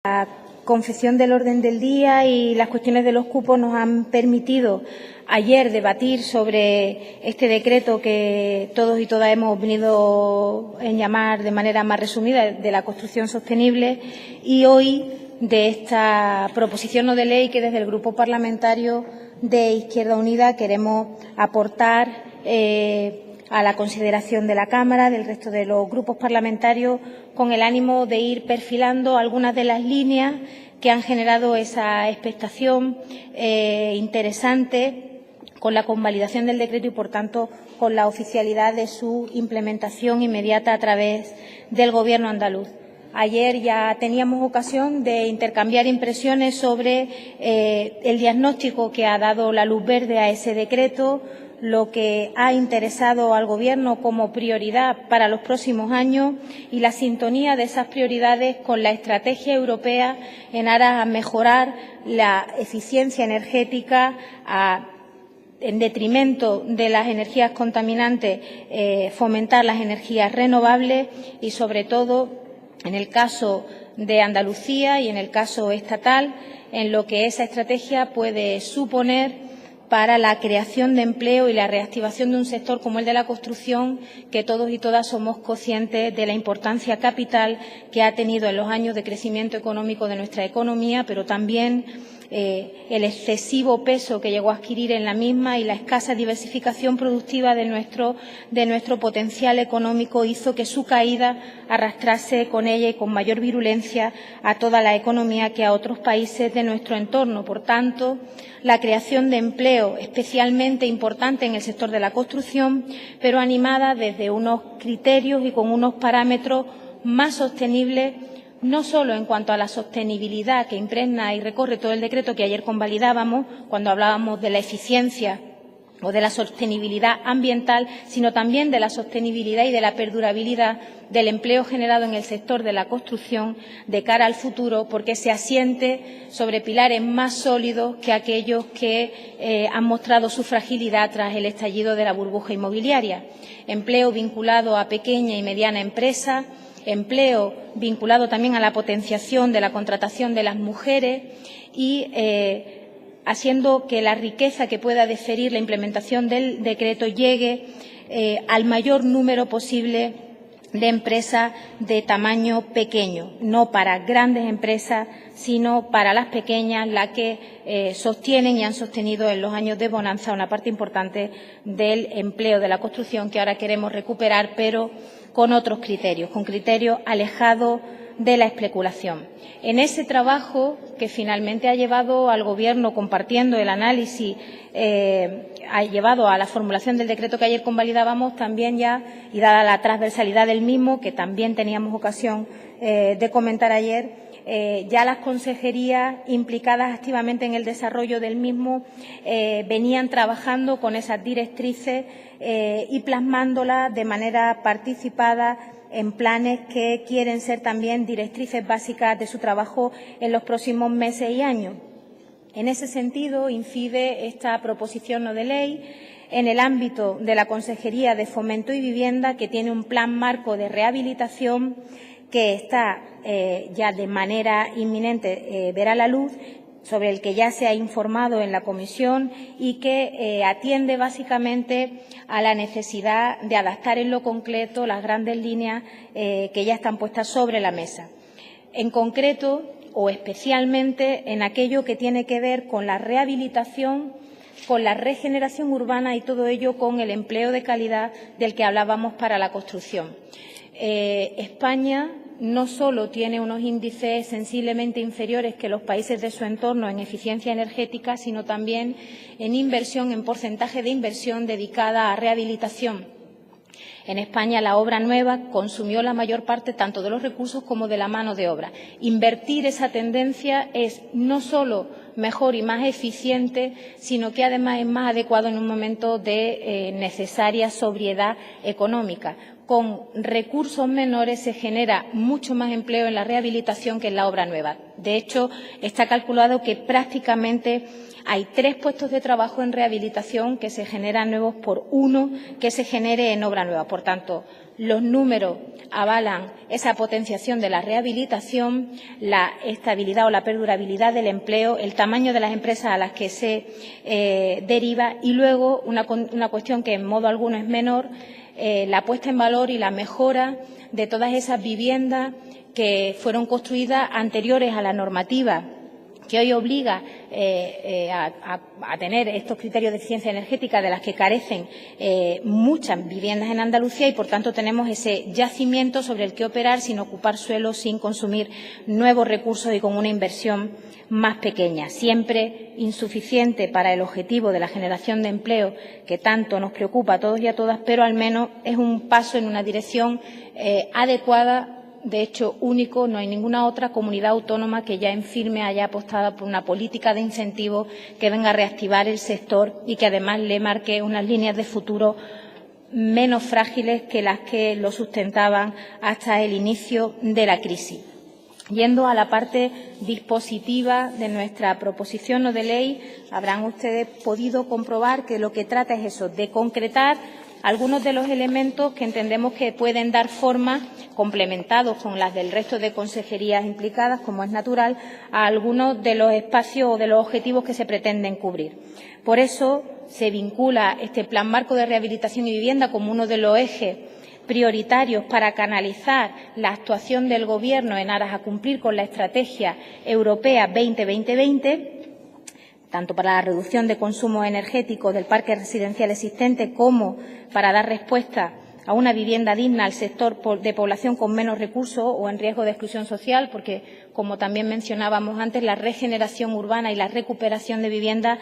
La confección del orden del día y las cuestiones de los cupos nos han permitido ayer debatir sobre este decreto que todos y todas hemos venido a llamar de manera más resumida de la construcción sostenible, y hoy de esta proposición no de ley que desde el Grupo Parlamentario de Izquierda Unida queremos aportar a la consideración de la Cámara, del resto de los grupos parlamentarios, con el ánimo de ir perfilando algunas de las líneas que han generado esa expectación interesante con la convalidación del decreto y, por tanto, con la oficialidad de su implementación inmediata a través del Gobierno andaluz. Ayer ya teníamos ocasión de intercambiar impresiones sobre el diagnóstico que ha dado la luz verde a ese decreto, lo que ha interesado al Gobierno como prioridad para los próximos años y la sintonía de esas prioridades con la estrategia europea en aras a mejorar la eficiencia energética en detrimento de las energías contaminantes, fomentar las energías renovables y, sobre todo, en el caso de Andalucía y en el caso estatal, en lo que esa estrategia puede suponer para la creación de empleo y la reactivación de un sector como el de la construcción, que todos y todas somos conscientes de la importancia capital que ha tenido en los años de crecimiento económico de nuestra economía, pero también el excesivo peso que llegó a adquirir en la misma y la escasa diversificación productiva de nuestro potencial económico hizo que su caída arrastrase con ella y con mayor virulencia a toda la economía que a otros países de nuestro entorno. Por tanto, la creación de empleo especialmente importante en el sector de la construcción, pero animada desde unos criterios y con unos parámetros más sostenibles, no solo en cuanto a la sostenibilidad que impregna y recorre todo el decreto que ayer convalidábamos, cuando hablábamos de la eficiencia o de la sostenibilidad ambiental, sino también de la sostenibilidad y de la perdurabilidad del empleo generado en el sector de la construcción de cara al futuro, porque se asiente sobre pilares más sólidos que aquellos que han mostrado su fragilidad tras el estallido de la burbuja inmobiliaria. Empleo vinculado a pequeña y mediana empresa, empleo vinculado también a la potenciación de la contratación de las mujeres y haciendo que la riqueza que pueda deferir la implementación del decreto llegue al mayor número posible de empresas de tamaño pequeño, no para grandes empresas, sino para las pequeñas, las que sostienen y han sostenido en los años de bonanza una parte importante del empleo de la construcción que ahora queremos recuperar, pero con otros criterios, con criterios alejados de la especulación. En ese trabajo que finalmente ha llevado al Gobierno, compartiendo el análisis, ha llevado a la formulación del decreto que ayer convalidábamos, también ya, y dada la transversalidad del mismo, que también teníamos ocasión de comentar ayer, ya las consejerías implicadas activamente en el desarrollo del mismo venían trabajando con esas directrices y plasmándolas de manera participada en planes que quieren ser también directrices básicas de su trabajo en los próximos meses y años. En ese sentido, incide esta proposición no de ley en el ámbito de la Consejería de Fomento y Vivienda, que tiene un plan marco de rehabilitación que está ya de manera inminente verá la luz, sobre el que ya se ha informado en la comisión y que atiende básicamente a la necesidad de adaptar en lo concreto las grandes líneas que ya están puestas sobre la mesa. En concreto, o especialmente en aquello que tiene que ver con la rehabilitación, con la regeneración urbana y todo ello con el empleo de calidad del que hablábamos para la construcción. España no solo tiene unos índices sensiblemente inferiores que los países de su entorno en eficiencia energética, sino también en inversión, en porcentaje de inversión dedicada a rehabilitación. En España la obra nueva consumió la mayor parte tanto de los recursos como de la mano de obra. Invertir esa tendencia es no solo mejor y más eficiente, sino que además es más adecuado en un momento de necesaria sobriedad económica. con recursos menores se genera mucho más empleo en la rehabilitación que en la obra nueva. De hecho, está calculado que prácticamente hay 3 puestos de trabajo en rehabilitación que se generan nuevos por 1 que se genere en obra nueva. Por tanto, los números avalan esa potenciación de la rehabilitación, la estabilidad o la perdurabilidad del empleo, el tamaño de las empresas a las que se deriva y luego una cuestión que en modo alguno es menor, la puesta en valor y la mejora de todas esas viviendas que fueron construidas anteriores a la normativa que hoy obliga a tener estos criterios de eficiencia energética de las que carecen muchas viviendas en Andalucía y, por tanto, tenemos ese yacimiento sobre el que operar sin ocupar suelo, sin consumir nuevos recursos y con una inversión más pequeña, siempre insuficiente para el objetivo de la generación de empleo que tanto nos preocupa a todos y a todas, pero al menos es un paso en una dirección adecuada. De hecho, único, no hay ninguna otra comunidad autónoma que ya en firme haya apostado por una política de incentivos que venga a reactivar el sector y que además le marque unas líneas de futuro menos frágiles que las que lo sustentaban hasta el inicio de la crisis. Yendo a la parte dispositiva de nuestra proposición no de ley, habrán ustedes podido comprobar que lo que trata es eso, de concretar algunos de los elementos que entendemos que pueden dar forma, complementados con las del resto de consejerías implicadas, como es natural, a algunos de los espacios o de los objetivos que se pretenden cubrir. Por eso se vincula este Plan Marco de Rehabilitación y Vivienda como uno de los ejes prioritarios para canalizar la actuación del Gobierno en aras a cumplir con la Estrategia Europea 2020, tanto para la reducción de consumo energético del parque residencial existente como para dar respuesta a una vivienda digna al sector de población con menos recursos o en riesgo de exclusión social, porque, como también mencionábamos antes, la regeneración urbana y la recuperación de viviendas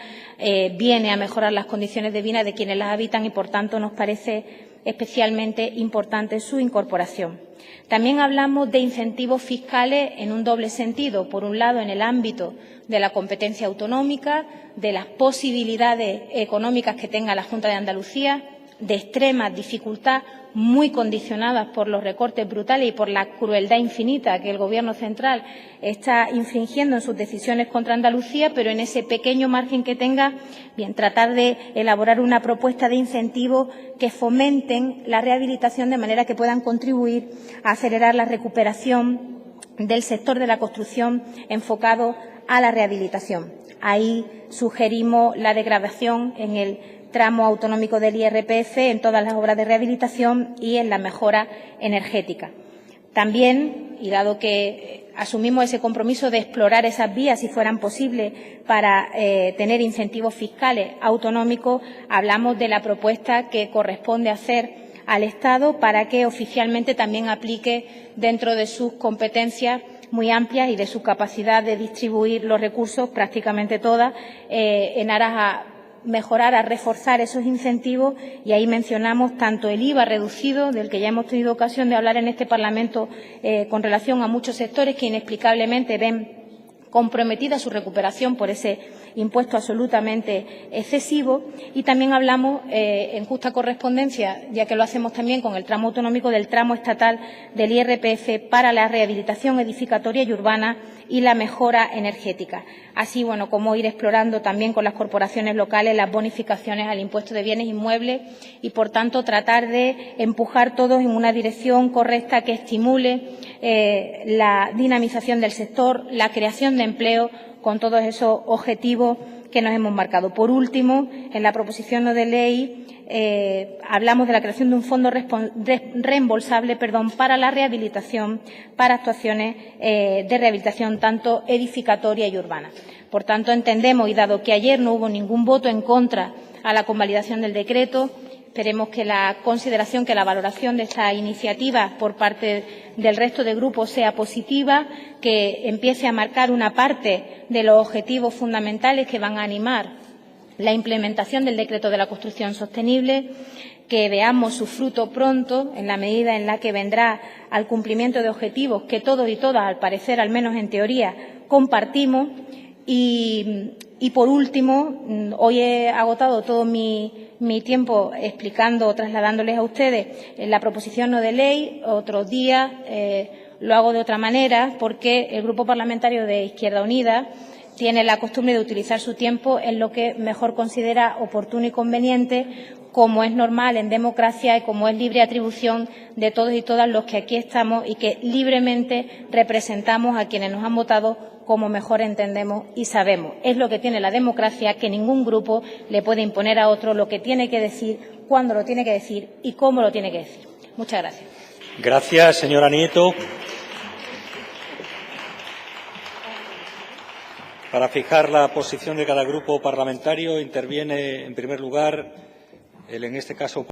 viene a mejorar las condiciones de vida de quienes las habitan y, por tanto, nos parece especialmente importante su incorporación. También hablamos de incentivos fiscales en un doble sentido. Por un lado, en el ámbito de la competencia autonómica, de las posibilidades económicas que tenga la Junta de Andalucía, de extrema dificultad, muy condicionadas por los recortes brutales y por la crueldad infinita que el Gobierno central está infringiendo en sus decisiones contra Andalucía, pero en ese pequeño margen que tenga, bien, tratar de elaborar una propuesta de incentivos que fomenten la rehabilitación de manera que puedan contribuir a acelerar la recuperación del sector de la construcción enfocado a la rehabilitación. Ahí sugerimos la degradación en el tramo autonómico del IRPF en todas las obras de rehabilitación y en la mejora energética. También, y dado que asumimos ese compromiso de explorar esas vías, si fueran posibles, para tener incentivos fiscales autonómicos, hablamos de la propuesta que corresponde hacer al Estado para que oficialmente también aplique dentro de sus competencias muy amplias y de su capacidad de distribuir los recursos, prácticamente todas, en aras a mejorar, a reforzar esos incentivos, y ahí mencionamos tanto el IVA reducido, del que ya hemos tenido ocasión de hablar en este Parlamento con relación a muchos sectores que inexplicablemente ven comprometida su recuperación por ese impuesto absolutamente excesivo, y también hablamos, en justa correspondencia, ya que lo hacemos también con el tramo autonómico, del tramo estatal del IRPF para la rehabilitación edificatoria y urbana y la mejora energética. Así, bueno, como ir explorando también con las corporaciones locales las bonificaciones al impuesto de bienes inmuebles y, por tanto, tratar de empujar todos en una dirección correcta que estimule la dinamización del sector, la creación de empleo, con todos esos objetivos que nos hemos marcado. Por último, en la proposición no de ley hablamos de la creación de un fondo reembolsable para la rehabilitación, para actuaciones de rehabilitación tanto edificatoria y urbana. Por tanto, entendemos, y dado que ayer no hubo ningún voto en contra a la convalidación del decreto, esperemos que la consideración, que la valoración de esta iniciativa por parte del resto de grupos sea positiva, que empiece a marcar una parte de los objetivos fundamentales que van a animar la implementación del decreto de la construcción sostenible, que veamos su fruto pronto, en la medida en la que vendrá al cumplimiento de objetivos que todos y todas, al parecer, al menos en teoría, compartimos, Y por último, hoy he agotado todo mi tiempo explicando o trasladándoles a ustedes la proposición no de ley. Otros días lo hago de otra manera, porque el Grupo Parlamentario de Izquierda Unida tiene la costumbre de utilizar su tiempo en lo que mejor considera oportuno y conveniente, como es normal en democracia y como es libre atribución de todos y todas los que aquí estamos y que libremente representamos a quienes nos han votado como mejor entendemos y sabemos. Es lo que tiene la democracia, que ningún grupo le puede imponer a otro lo que tiene que decir, cuándo lo tiene que decir y cómo lo tiene que decir. Muchas gracias. Gracias, señora Nieto. Para fijar la posición de cada grupo parlamentario interviene, en primer lugar, en este caso,